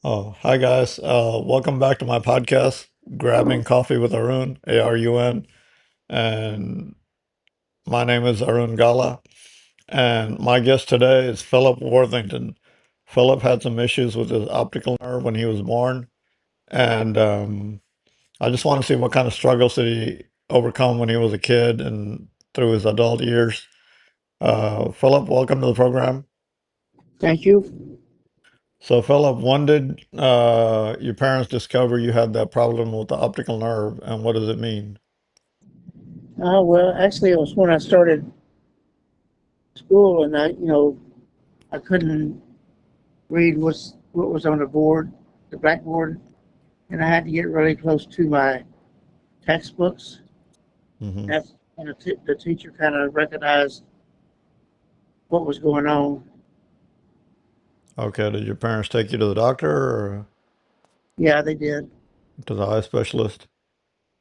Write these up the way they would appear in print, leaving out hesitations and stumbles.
Oh, hi guys. Welcome back to my podcast, Grabbing Coffee with Arun, Arun. And my name is Arun Gala. And my guest today is Phillip Worthington. Phillip had some issues with his optical nerve when he was born. And I just want to see what kind of struggles did he overcome when he was a kid and through his adult years. Phillip, welcome to the program. Thank you. So, Philip, when did your parents discover you had that problem with the optical nerve, and what does it mean? Well, actually, it was when I started school, and I couldn't read what was on the board, the blackboard, and I had to get really close to my textbooks. Hmm. That's and the teacher kind of recognized what was going on. Okay, did your parents take you to the doctor or Yeah, they did. to the eye specialist?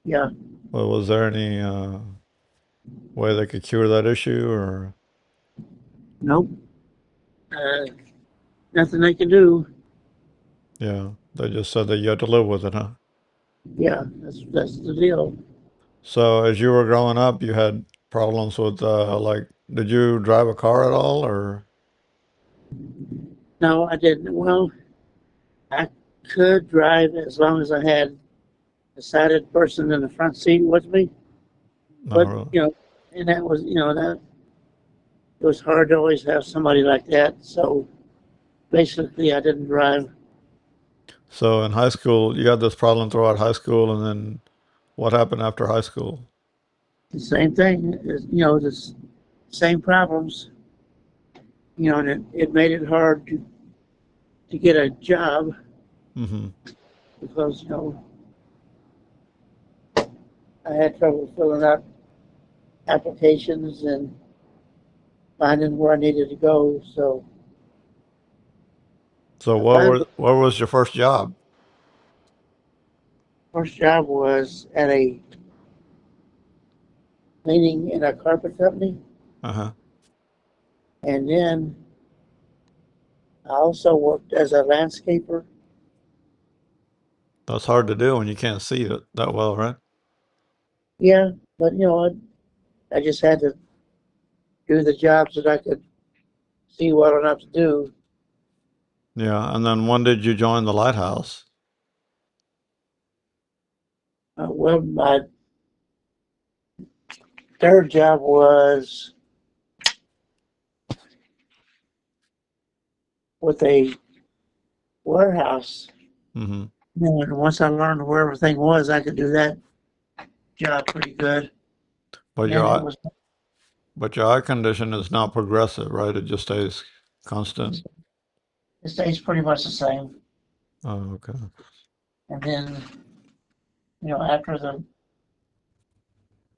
Yeah, Well, was there any way they could cure that issue, or nope, uh, nothing they can do. yeah, they just said that you had to live with it, huh? Yeah, that's the deal. So, as you were growing up, you had problems with did you drive a car at all, or No, I didn't. Well, I could drive as long as I had a sighted person in the front seat with me. not But really? and that was that it was hard to always have somebody like that. So basically, I didn't drive. So, in high school, you had this problem throughout high school, and then what happened after high school? The same thing, the same problems. And it made it hard to get a job Hmm. because I had trouble filling out applications and finding where I needed to go. So So I finally, what was your first job? first job was at a cleaning in a carpet company, Uh-huh. and then I also worked as a landscaper. That's hard to do when you can't see it that well, right? Yeah, but I just had to do the jobs that I could see well enough to do. Yeah. And then when did you join the lighthouse? Well, my third job was with a warehouse. Hmm. And once I learned where everything was, I could do that job pretty good. But And it but your eye condition is not progressive, right? It just stays constant. it stays pretty much the same. Oh, okay. And then, after the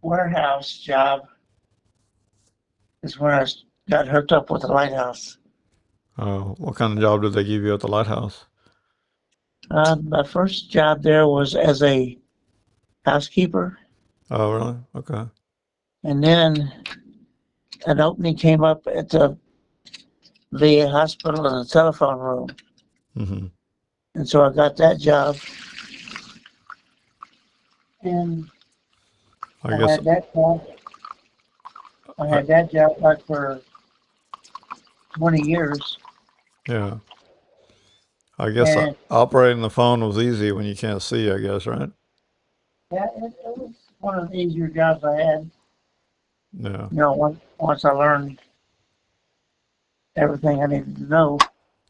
warehouse job is when I got hooked up with the lighthouse. Oh, what kind of job did they give you at the lighthouse? My first job there was as a housekeeper. Oh, really? Okay. And then an opening came up at the VA hospital in the telephone room. Hmm. And so I got that job. And I I guess, had that job. I I, had that job like for 20 years. yeah. I guess And operating the phone was easy when you can't see, I guess, right? yeah, it was one of the easier jobs I had. Yeah. Once I learned everything I needed to know.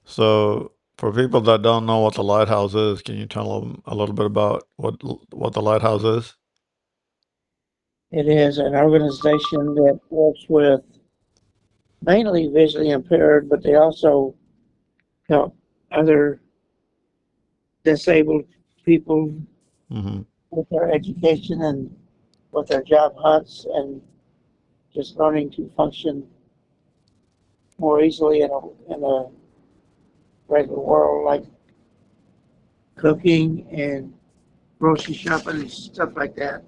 So, for people that don't know what the lighthouse is, can you tell them a little bit about what the lighthouse is? It is an organization that works with mainly visually impaired, but they also help other disabled people Hmm. with their education and with their job hunts and just learning to function more easily in a regular world, like cooking and grocery shopping and stuff like that.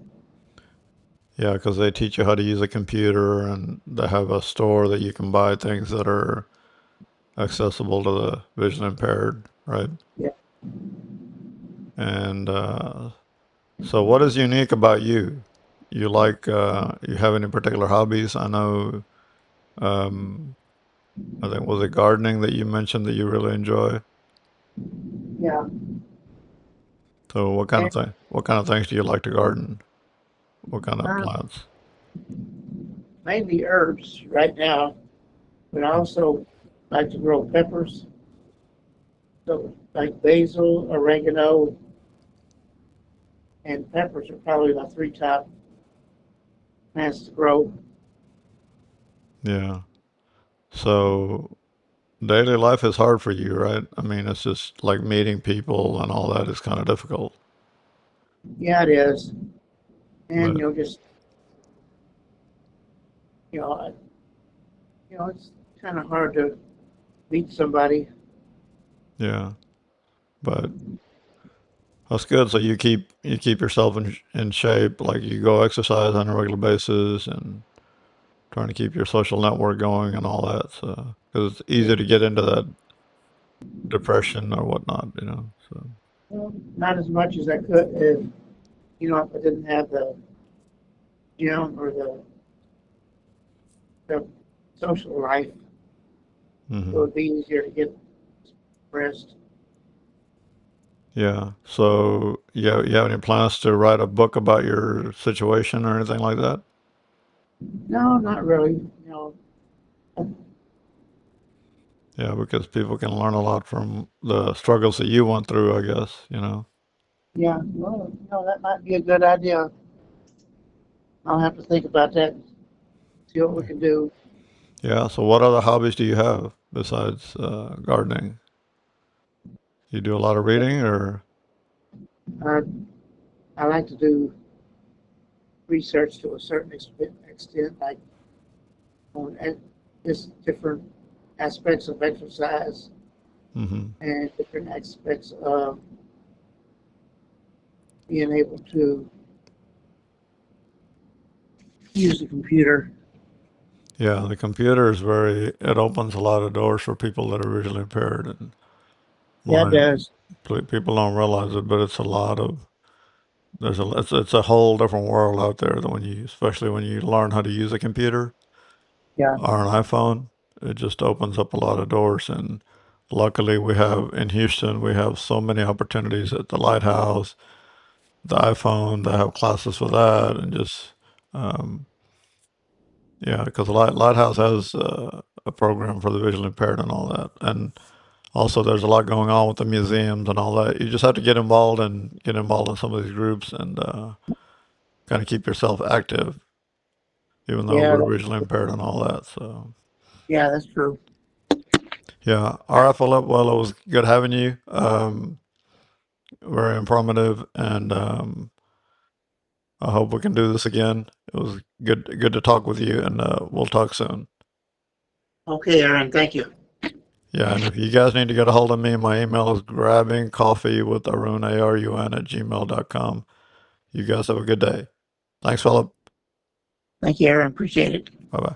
Yeah, because they teach you how to use a computer, and they have a store that you can buy things that are accessible to the vision impaired, right? Yeah, And so, what is unique about you? You like you have any particular hobbies? I know. Um, I think was it gardening that you mentioned that you really enjoy. Yeah, So, what kind and of thing? What kind of things do you like to garden? What kind of uh, plants? mainly herbs right now, but I also like to grow peppers. So like basil, oregano, and peppers are probably my three top plants to grow. Yeah. So, daily life is hard for you, right? I mean, it's just like meeting people and all that is kind of difficult. Yeah, it is, and But just you know, I- it's kind of hard to meet somebody. yeah, but that's good. So you keep yourself in shape, like you go exercise on a regular basis and trying to keep your social network going and all that. So because it's easy to get into that depression or whatnot, you know. So Well, not as much as I could if if I didn't have the gym or the social life. It hmm would be easier to get rest. yeah. So you have any plans to write a book about your situation or anything like that? No, not really. Yeah, because people can learn a lot from the struggles that you went through, I guess, you know. Yeah, well, that might be a good idea. I'll have to think about that, see what we can do. Yeah, so what other hobbies do you have besides gardening? You do a lot of reading or I, I like to do research to a certain extent, like on just different aspects of exercise hmm and different aspects of being able to use the computer. yeah, the computer is very it opens a lot of doors for people that are visually impaired and Yeah, it blind. does. People don't realize it, but it's a lot of it's a whole different world out there that when you especially when you learn how to use a computer Yeah, or an iPhone, it just opens up a lot of doors. And luckily, we have in Houston, we have so many opportunities at the Lighthouse, the iPhone. They have classes for that, and just um, yeah, because the Lighthouse has a program for the visually impaired and all that. And also, there's a lot going on with the museums and all that. You just have to get involved in some of these groups and kind of keep yourself active, even though yeah, we're visually impaired and all that. So. yeah, that's true. Yeah. All right, Philip. Well, it was good having you. Very informative, and I hope we can do this again. It was good to talk with you, and we'll talk soon. Okay, Aaron, thank you. Yeah, and if you guys need to get a hold of me, my email is grabbingcoffeewitharun, ARUN, at gmail.com. You guys have a good day. Thanks, Philip. Thank you, Aaron. Appreciate it. Bye bye.